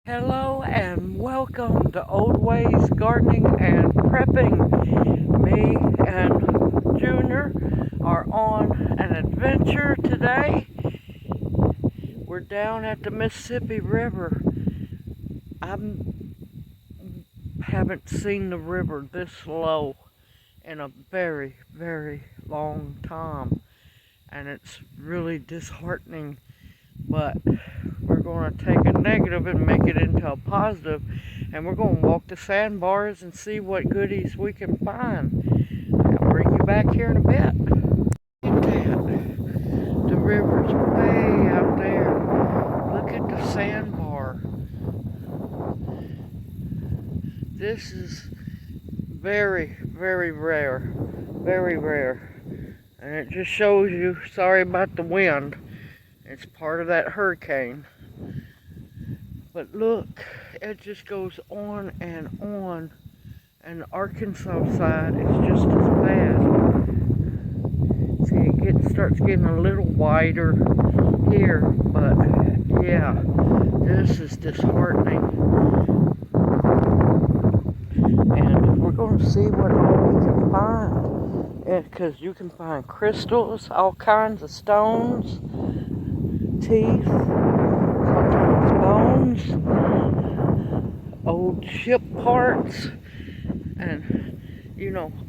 Hello and welcome to Old Ways Gardening and Prepping. Me and Junior are on an adventure today. We're down at the Mississippi River. I haven't seen the river this low in a very, very long time. And it's really disheartening, but we're going to take a negative and make it into a positive, and we're going to walk the sandbars and see what goodies we can find. I'll bring you back here in a bit. Look at that. The river's way out there. Look at the sandbar. This is very, very rare. Very rare. And it just shows you, sorry about the wind, it's part of that hurricane. But look, it just goes on, and the Arkansas side is just as bad. See, it starts getting a little wider here, but yeah, this is disheartening. And we're going to see what all we can find. Because you can find crystals, all kinds of stones, teeth, sometimes bones, old ship parts, and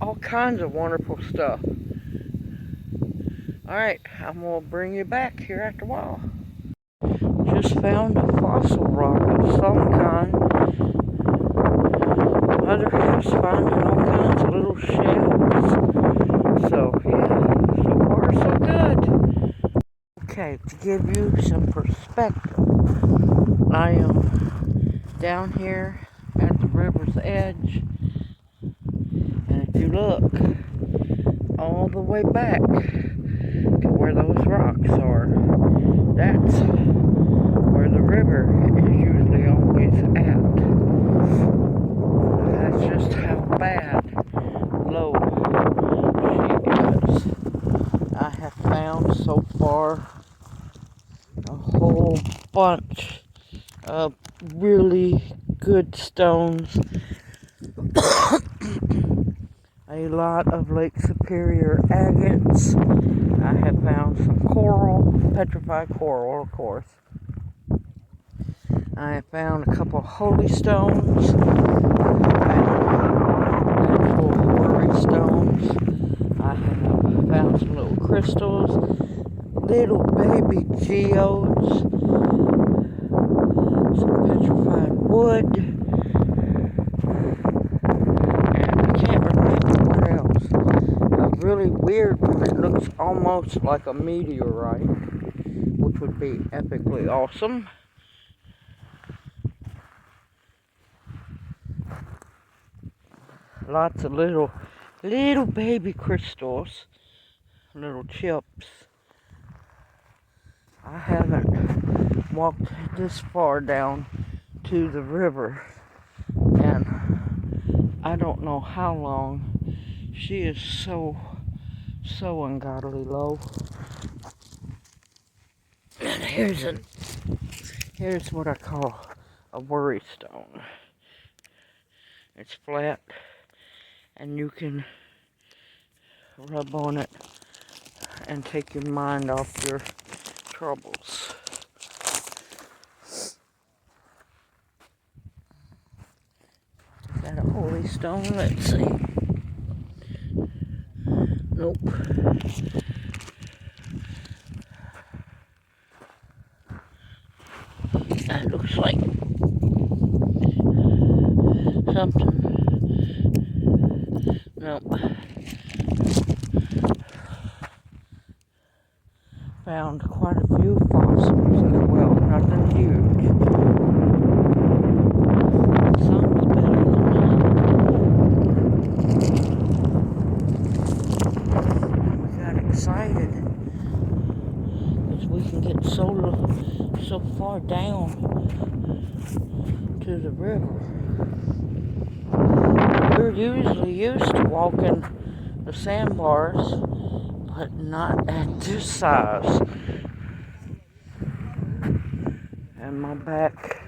all kinds of wonderful stuff. Alright, I'm going to bring you back here after a while. Just found a fossil rock of some kind. Mother has finding all kinds of little shells. So, yeah, so far so good. Okay, to give you some perspective, I am down here at the river's edge, and if you look all the way back to where those rocks are, that's where the river is usually always at. That's just how bad low she is. I have found so far a whole bunch of really good stones. A lot of Lake Superior agates. I have found some coral, petrified coral, of course. I have found a couple of holy stones, actual worry stones. I have found some little crystals, little baby geodes, some petrified wood, and I can't remember what else. A really weird one that looks almost like a meteorite, which would be epically awesome. Lots of little baby crystals, little chips. I haven't walked this far down to the river, and I don't know how long. She is so ungodly low. And here's what I call a worry stone. It's flat, and you can rub on it and take your mind off your troubles. Is that a holy stone? Let's see. Nope. That looks like something. Nope. Found quite a few fossils as well. Nothing huge. Some's better than that. We got excited because we can get so far down to the river. We're usually used to walking the sandbars, but not at this size. And my back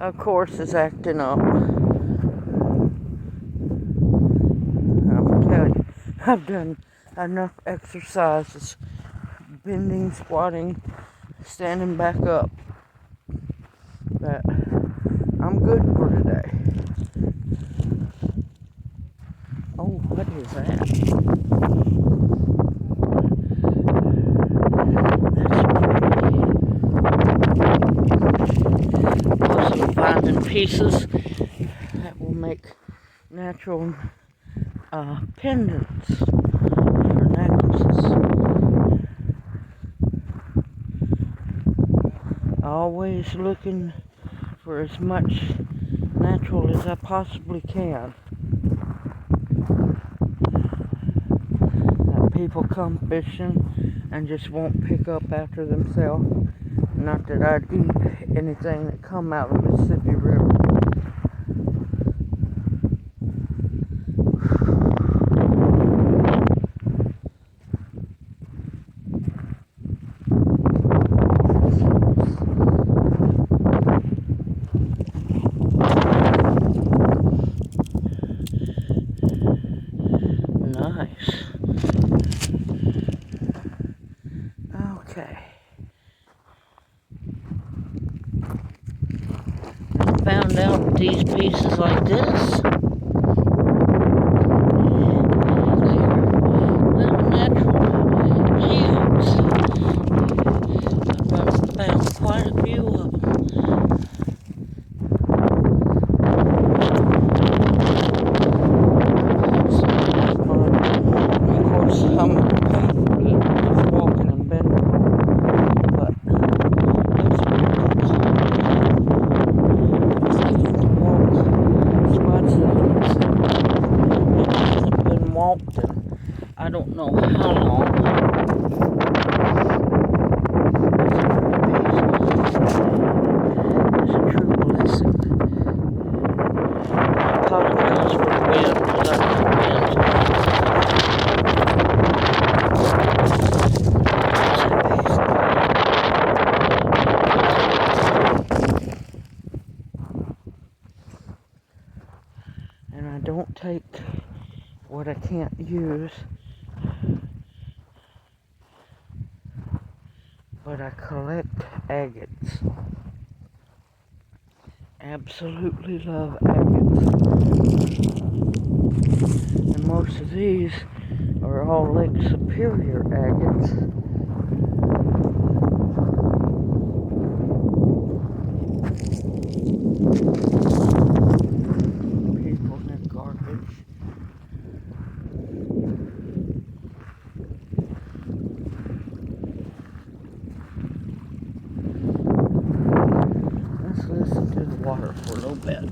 of course, is acting up. I'll tell you, I've done enough exercises, bending, squatting, standing back up, but I'm good for today. Oh, what is that? That's pretty. Also finding pieces that will make natural pendants or necklaces. Always looking for as much natural as I possibly can. People come fishing and just won't pick up after themselves. Not that I'd eat anything that come out of the Mississippi River. Nice. Okay. Found out these pieces like this. Little natural geodes. I've found quite a few of them. Of course, I'm painful just walking and bending, but it's pretty cool. Because I get to walk spots that hasn't been walked in I don't know how long. It's a true blessing. I apologize for the wind, because I got wind. And I don't take what I can't use, but I collect agates. Absolutely love agates. And most of these are all Lake Superior agates. People in garbage. Let's listen to the water for a little bit.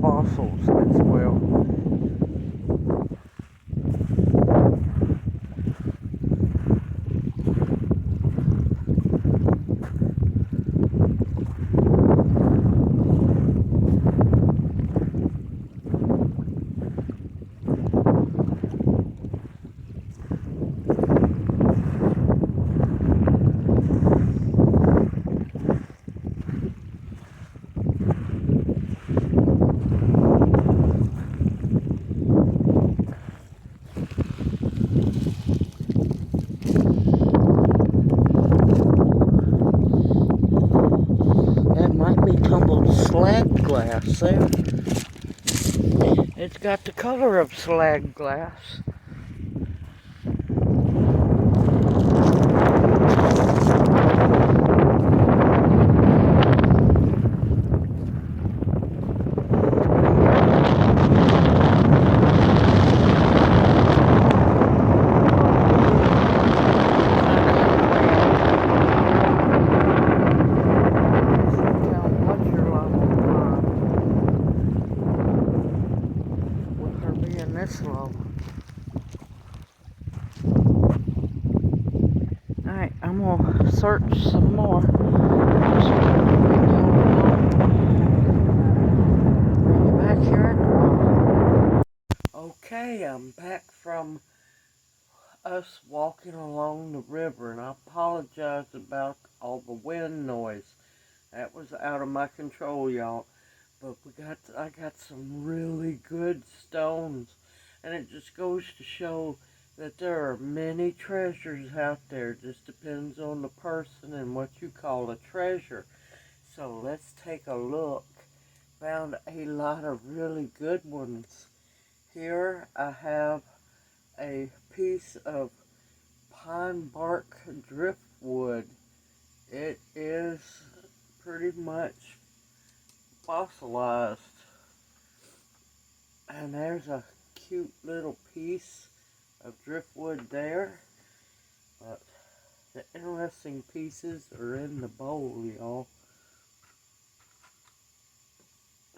Fossils as well. glass there. It's got the color of slag glass. This low. Alright, I'm gonna search some more. Bring you back here at the wall. Okay, I'm back from us walking along the river, and I apologize about all the wind noise. That was out of my control, y'all. But I got some really good stones. And it just goes to show that there are many treasures out there. It just depends on the person and what you call a treasure. So let's take a look. Found a lot of really good ones. Here I have a piece of pine bark driftwood. It is pretty much fossilized. And there's a cute little piece of driftwood there. But the interesting pieces are in the bowl, y'all.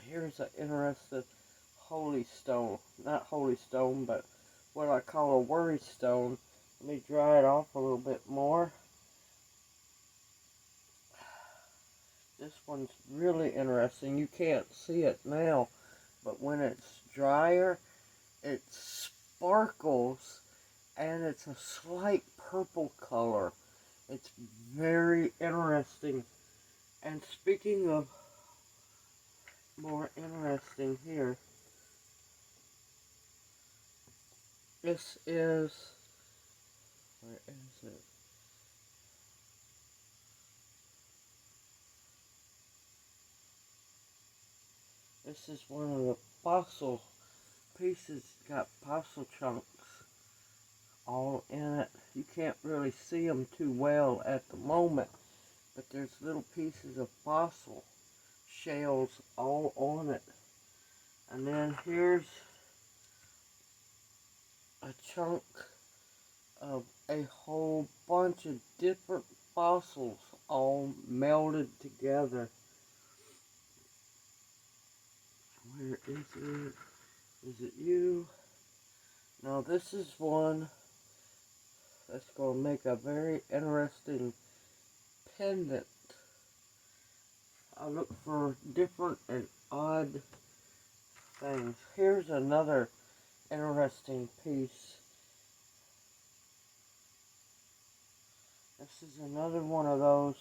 Here's an interesting holy stone. Not holy stone, but what I call a worry stone. Let me dry it off a little bit more. This one's really interesting. You can't see it now, but when it's drier, it sparkles and it's a slight purple color. It's very interesting. And speaking of more interesting here, this is, where is it? This is one of the fossil pieces, got fossil chunks all in it. You can't really see them too well at the moment, but there's little pieces of fossil shells all on it. And then here's a chunk of a whole bunch of different fossils all melded together. Where is it? Is it you? Now this is one that's going to make a very interesting pendant. I look for different and odd things. Here's another interesting piece. This is another one of those.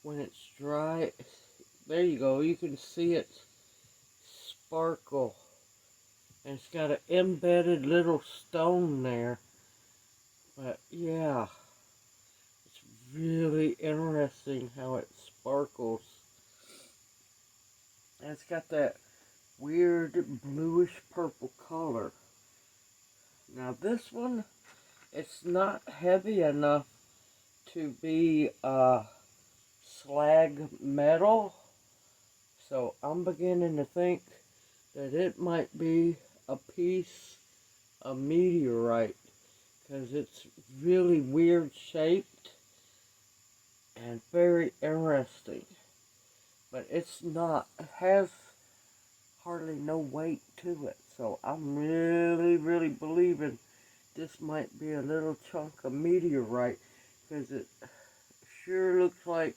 When it's dry, there you go, you can see it sparkle. And it's got an embedded little stone there. But yeah, it's really interesting how it sparkles. And it's got that weird bluish purple color. Now this one, it's not heavy enough to be slag metal. So I'm beginning to think that it might be a piece of meteorite, because it's really weird shaped and very interesting. But it's not, it has hardly no weight to it. So I'm really believing this might be a little chunk of meteorite, because it sure looks like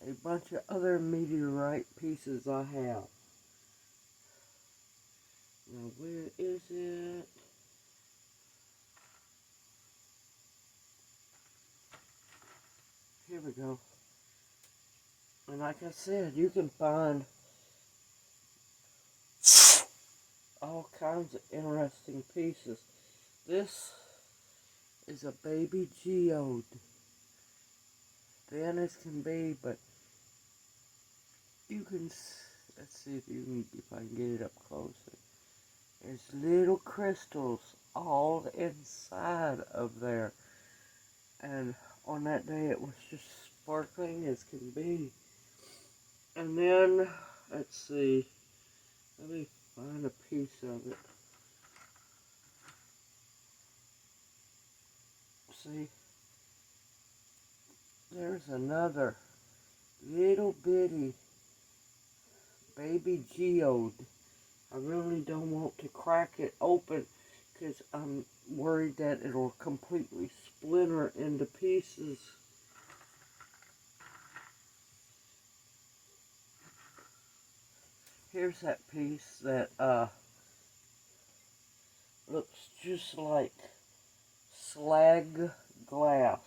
a bunch of other meteorite pieces I have. Now where is it? Here we go. And like I said, you can find all kinds of interesting pieces. This is a baby geode. Thin as can be, but you can Let's see if I can get it up closer. There's little crystals all inside of there. And on that day it was just sparkling as can be. And then, let's see, let me find a piece of it. See, there's another little bitty baby geode. I really don't want to crack it open because I'm worried that it'll completely splinter into pieces. Here's that piece that looks just like slag glass.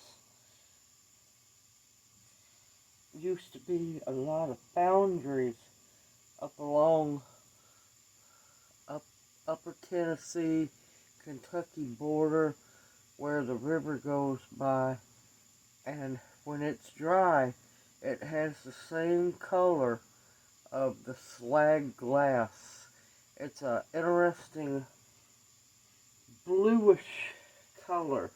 Used to be a lot of foundries up along upper Tennessee, Kentucky border where the river goes by, and when it's dry it has the same color of the slag glass. It's an interesting bluish color.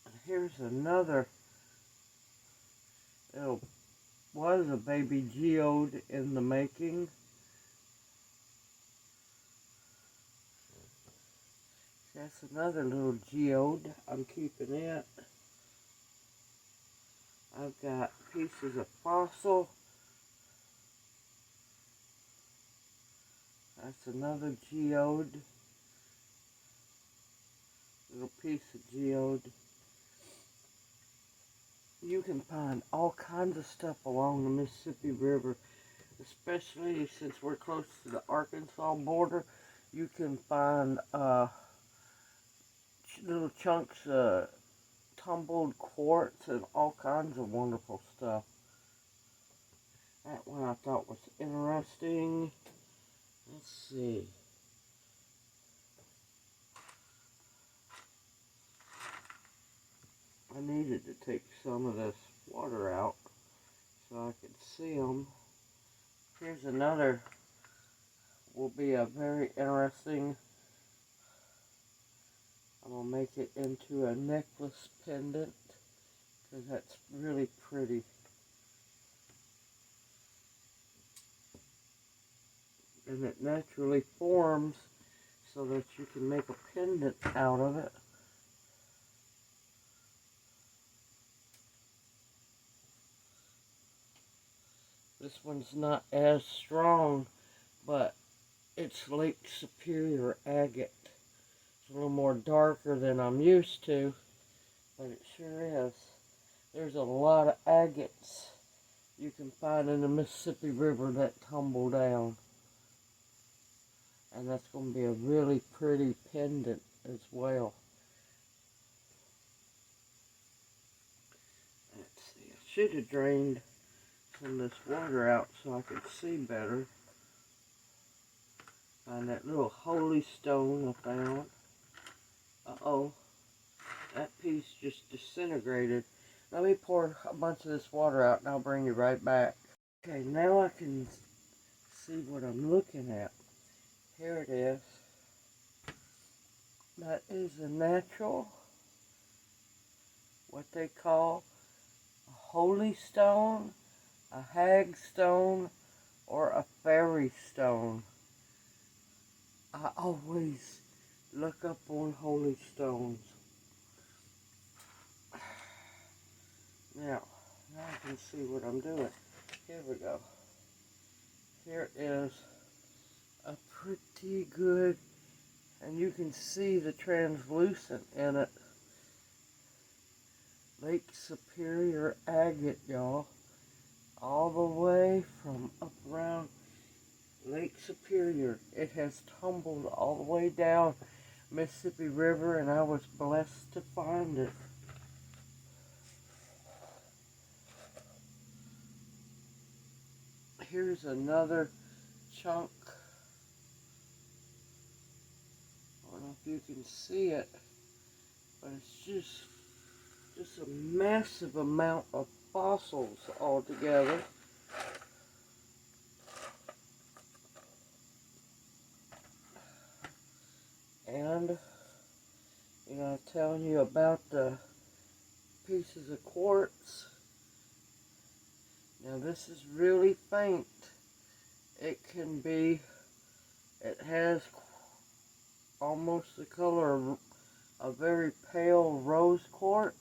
And here's another. It was a baby geode in the making. That's another little geode. I'm keeping it. I've got pieces of fossil. That's another geode. Little piece of geode. You can find all kinds of stuff along the Mississippi River, especially since we're close to the Arkansas border. You can find little chunks of tumbled quartz and all kinds of wonderful stuff. That one I thought was interesting. Let's see. I needed to take some of this water out so I could see them. Here's another, will be a very interesting, I'm going to make it into a necklace pendant because that's really pretty. And it naturally forms so that you can make a pendant out of it. This one's not as strong, but it's Lake Superior agate. It's a little more darker than I'm used to, but it sure is. There's a lot of agates you can find in the Mississippi River that tumble down. And that's going to be a really pretty pendant as well. Let's see, I should have drained some of this water out so I could see better. Find that little holy stone I found. Uh-oh, that piece just disintegrated. Let me pour a bunch of this water out and I'll bring you right back. Okay, now I can see what I'm looking at. Here it is. That is a natural, what they call a holy stone, a hag stone, or a fairy stone. I always look up on holy stones. Now I can see what I'm doing. Here we go. Here is a pretty good, and you can see the translucent in it. Lake Superior agate, y'all. All the way from up around Lake Superior. It has tumbled all the way down Mississippi River, and I was blessed to find it. Here's another chunk. I don't know if you can see it, but it's just just a massive amount of fossils all together. And, you know, I'm telling you about the pieces of quartz. Now this is really faint. It has almost the color of a very pale rose quartz,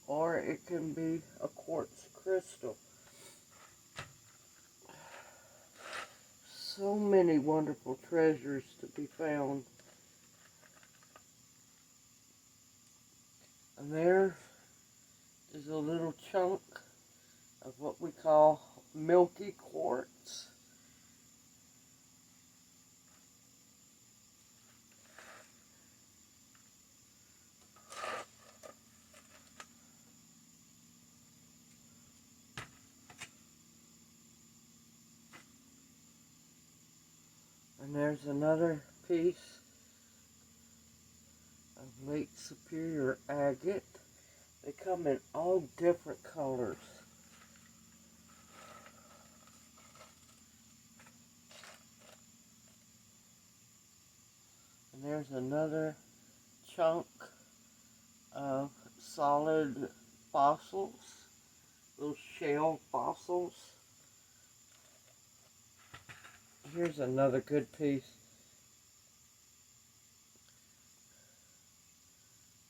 or it can be a quartz crystal. So many wonderful treasures to be found. And there is a little chunk of what we call milky quartz. And there's another piece of Lake Superior agate. They come in all different colors. And there's another chunk of solid fossils, those shell fossils. Here's another good piece.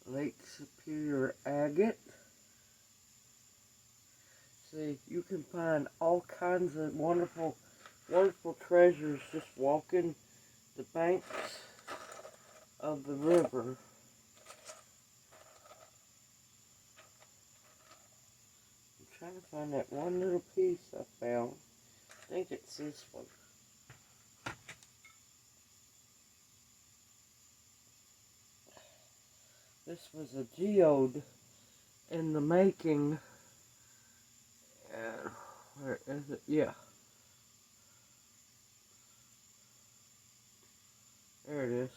Lake Superior agate. See, you can find all kinds of wonderful, wonderful treasures just walking the banks of the river. I'm trying to find that one little piece I found. I think it's this one. This was a geode in the making. Where is it? Yeah. There it is.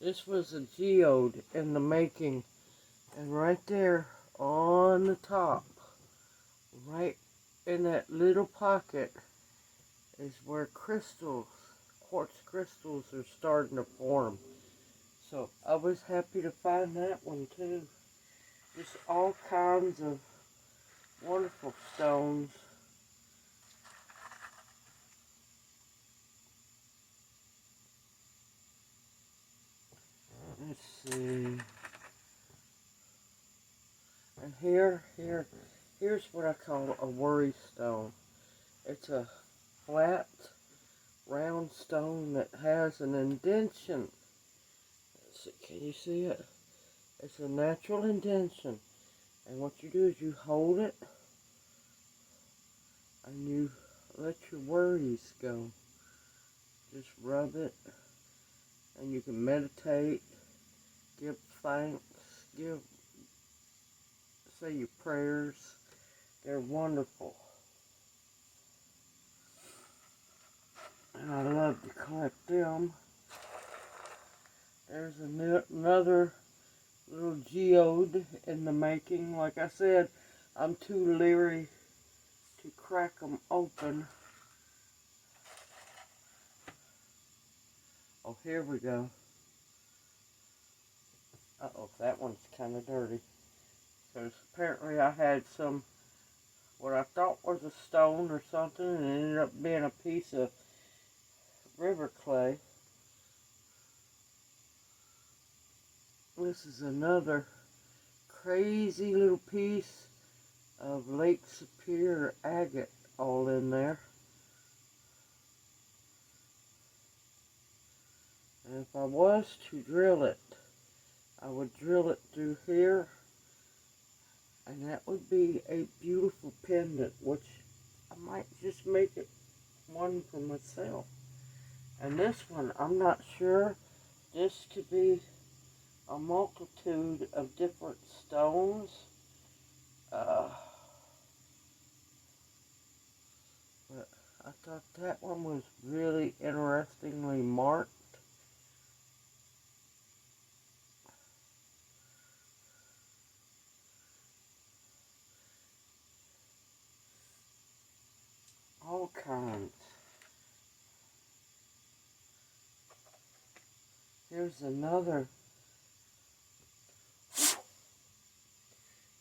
This was a geode in the making. And right there on the top, right in that little pocket, is where crystals, quartz crystals, are starting to form. So I was happy to find that one too. Just all kinds of wonderful stones. Let's see. And here's what I call a worry stone. It's a flat, round stone that has an indentation. Let's see, can you see it? It's a natural indentation. And what you do is you hold it and you let your worries go. Just rub it, and you can meditate, give thanks, say your prayers. They're wonderful. And I love to collect them. There's another little geode in the making. Like I said, I'm too leery to crack them open. Oh, here we go. Uh-oh, that one's kind of dirty. Because apparently I had some, what I thought was a stone or something, and it ended up being a piece of river clay. This is another crazy little piece of Lake Superior agate all in there. And if I was to drill it, I would drill it through here, and that would be a beautiful pendant, which I might just make it one for myself. And this one, I'm not sure. This could be a multitude of different stones. But I thought that one was really interestingly marked. kinds. Here's another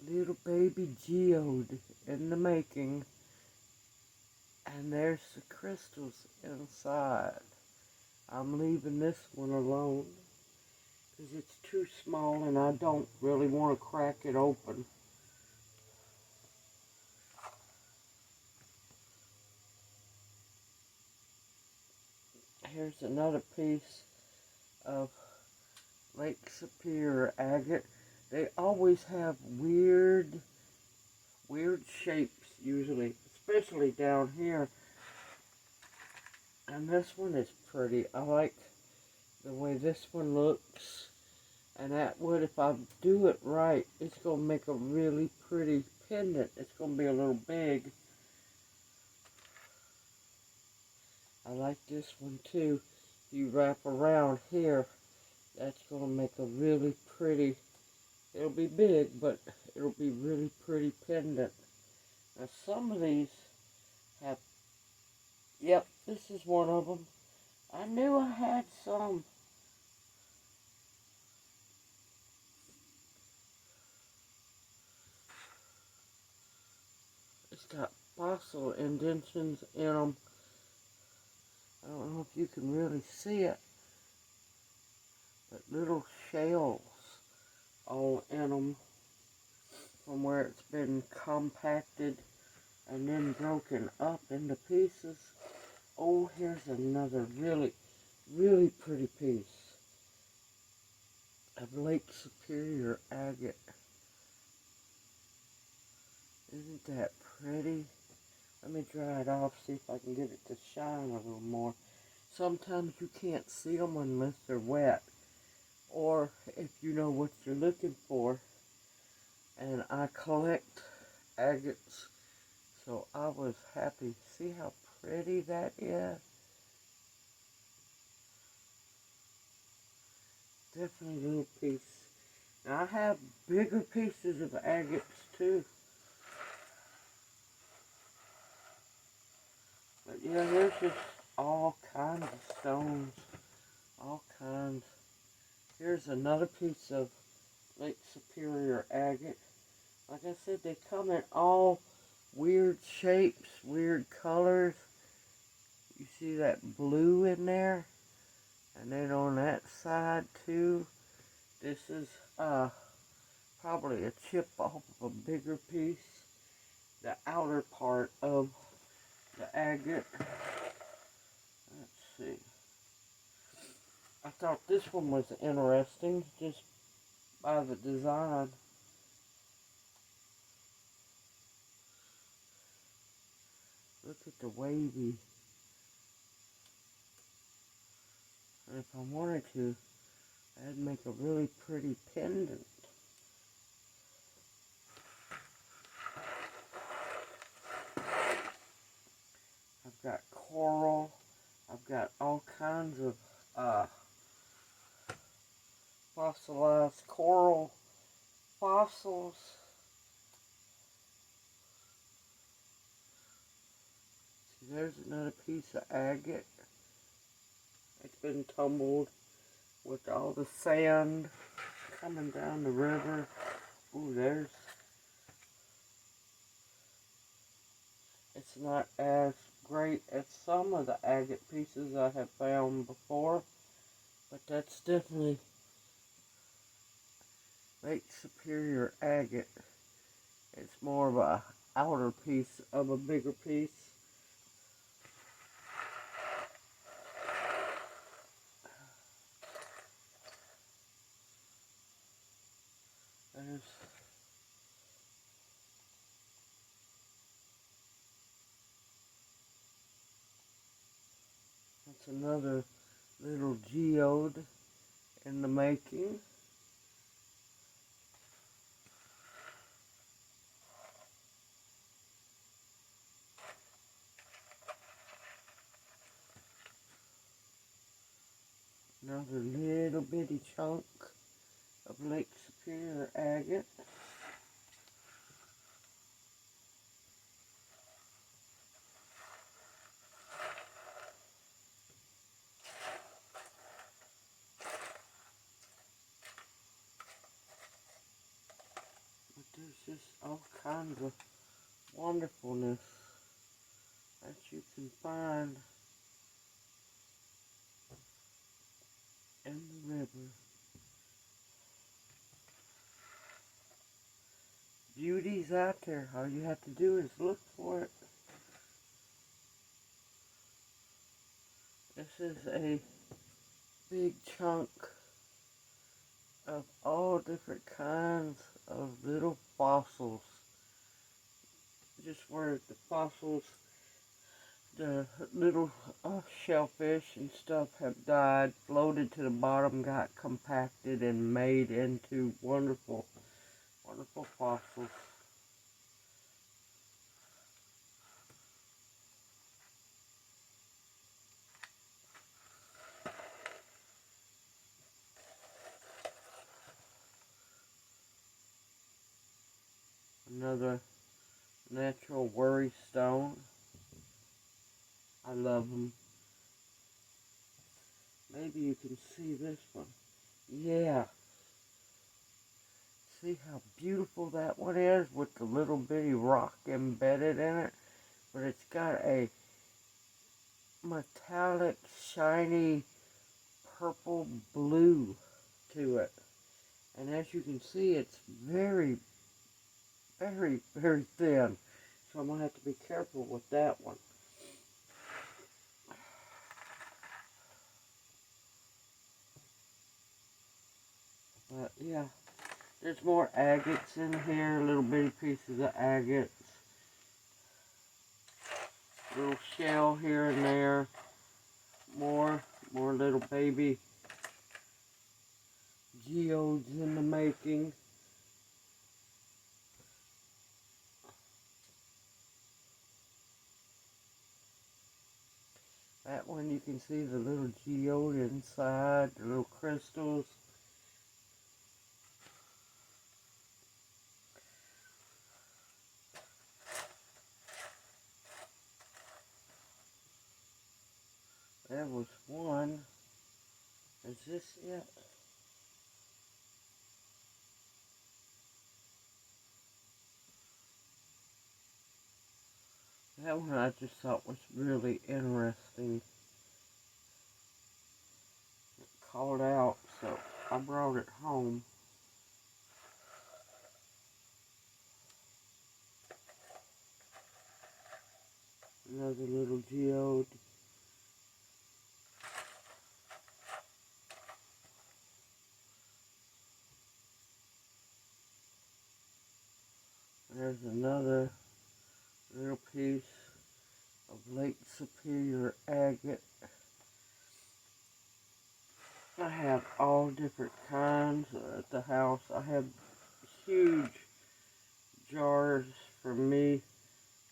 little baby geode in the making. And there's the crystals inside. I'm leaving this one alone because it's too small and I don't really want to crack it open. Here's another piece of Lake Superior agate. They always have weird shapes usually, especially down here. And this one is pretty. I like the way this one looks. And that would, if I do it right, it's going to make a really pretty pendant. It's going to be a little big. I like this one too. You wrap around here, that's going to make a really pretty, it'll be big, but it'll be really pretty pendant. Now some of these have, yep, this is one of them. I knew I had some. It's got fossil indentions in them. I don't know if you can really see it, but little shells all in them from where it's been compacted and then broken up into pieces. Oh, here's another really pretty piece of Lake Superior agate. Isn't that pretty? Let me dry it off, see if I can get it to shine a little more. Sometimes you can't see them unless they're wet, or if you know what you're looking for. And I collect agates, so I was happy. See how pretty that is? Definitely a little piece. Now I have bigger pieces of agates too. But yeah, there's just all kinds of stones. All kinds. Here's another piece of Lake Superior agate. Like I said, they come in all weird shapes, weird colors. You see that blue in there? And then on that side too, this is probably a chip off of a bigger piece. The outer part of the agate. Let's see. I thought this one was interesting just by the design. Look at the wavy. And if I wanted to, I'd make a really pretty pendant. I've got coral. I've got all kinds of fossilized coral fossils. See, there's another piece of agate. It's been tumbled with all the sand coming down the river. Ooh, there's... It's not as great as some of the agate pieces I have found before, but that's definitely Lake Superior agate. It's more of a outer piece of a bigger piece. That's another little geode in the making. Another little bitty chunk of Lake Superior agate. all kinds of wonderfulness that you can find in the river. Beauty's out there. All you have to do is look for it. This is a big chunk of all different kinds of little fossils. Just where the fossils, the little shellfish and stuff have died, floated to the bottom, got compacted, and made into wonderful, wonderful fossils. Another natural worry stone. I love them. Maybe you can see this one. Yeah. See how beautiful that one is with the little bitty rock embedded in it? But it's got a metallic, shiny, purple blue to it. And as you can see, it's very, very, very thin. So I'm going to have to be careful with that one. But yeah, there's more agates in here, little bitty pieces of agates. Little shell here and there. More little baby geodes in the making. That one you can see the little geode inside, the little crystals. There was one. Is this it? That one I just thought was really interesting. It called out, so I brought it home. Another little geode. There's another little piece of Lake Superior agate. I have all different kinds at the house. I have huge jars for me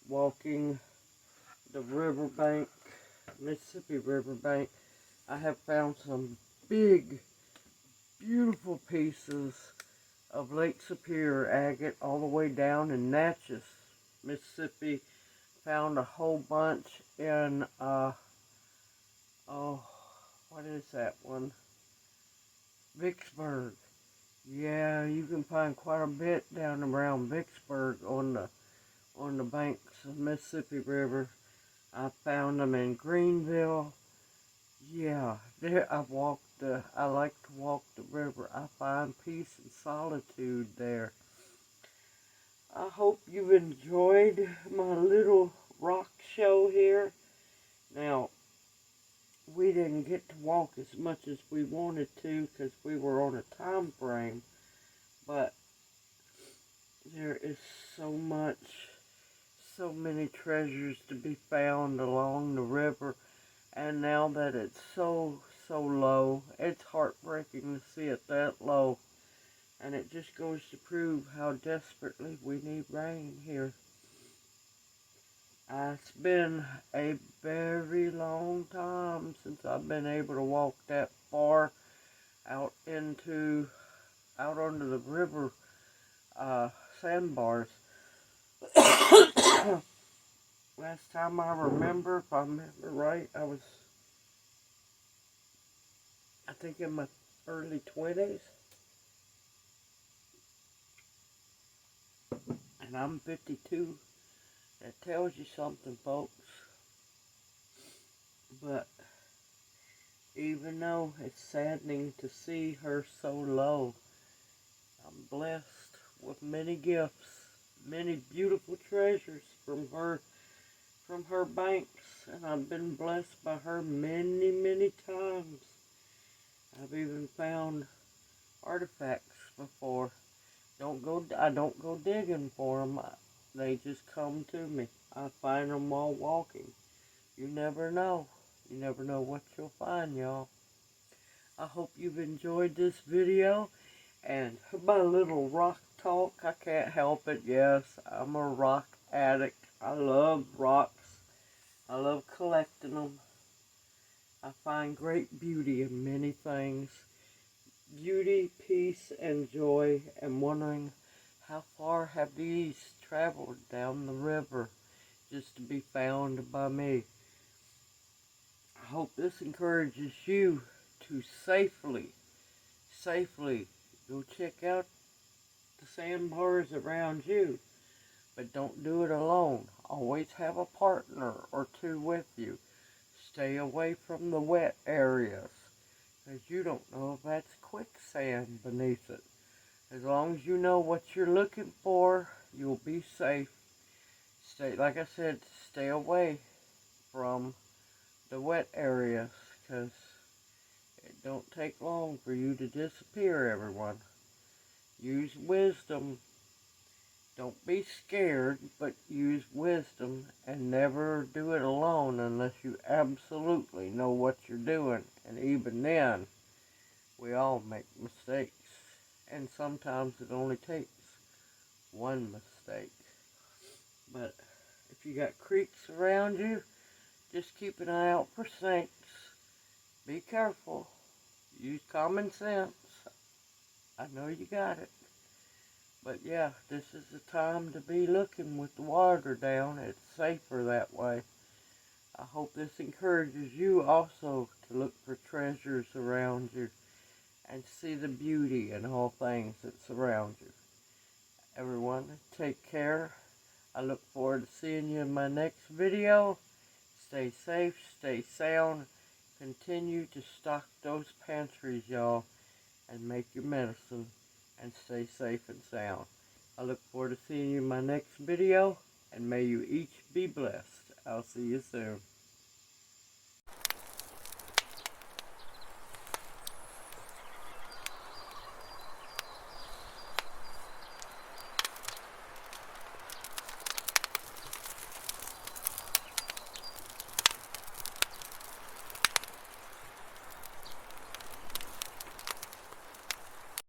walking the riverbank, Mississippi riverbank. I have found some big, beautiful pieces of Lake Superior agate all the way down in Natchez, Mississippi. Found a whole bunch in, what is that one? Vicksburg. Yeah, you can find quite a bit down around Vicksburg on the banks of the Mississippi River. I found them in Greenville. Yeah, there I like to walk the river. I find peace and solitude there. I hope you've enjoyed my little rock show here. Now, we didn't get to walk as much as we wanted to because we were on a time frame, but there is so many treasures to be found along the river, and now that it's so low, it's heartbreaking to see it that low, and it just goes to prove how desperately we need rain here. It's been a very long time since I've been able to walk that far out onto the river, Sandbars. Last time I remember, if I remember right, I think in my early 20s. And and I'm 52. That tells you something, folks. But even though it's saddening to see her so low, I'm blessed with many gifts, many beautiful treasures from her banks, and I've been blessed by her many, many times. I've even found artifacts before. I don't go digging for them. They just come to me. I find them while walking. You never know. You never know what you'll find, y'all. I hope you've enjoyed this video. And my little rock talk, I can't help it. Yes, I'm a rock addict. I love rocks. I love collecting them. I find great beauty in many things. Beauty, peace, and joy, and wondering how far have these traveled down the river just to be found by me. I hope this encourages you to safely go check out the sandbars around you, but don't do it alone. Always have a partner or two with you. Stay away from the wet areas, because you don't know if that's quicksand beneath it. As long as you know what you're looking for, you'll be safe. Like I said, stay away from the wet areas, because it don't take long for you to disappear, everyone. Use wisdom. Don't be scared, but use wisdom, and never do it alone unless you absolutely know what you're doing. And even then, we all make mistakes. And sometimes it only takes one mistake. But if you got creeks around you, just keep an eye out for snakes. Be careful. Use common sense. I know you got it. But yeah, this is the time to be looking with the water down. It's safer that way. I hope this encourages you also to look for treasures around you and see the beauty in all things that surround you. Everyone, take care. I look forward to seeing you in my next video. Stay safe, stay sound. Continue to stock those pantries, y'all, and make your medicine, and stay safe and sound. I look forward to seeing you in my next video, and may you each be blessed. I'll see you soon.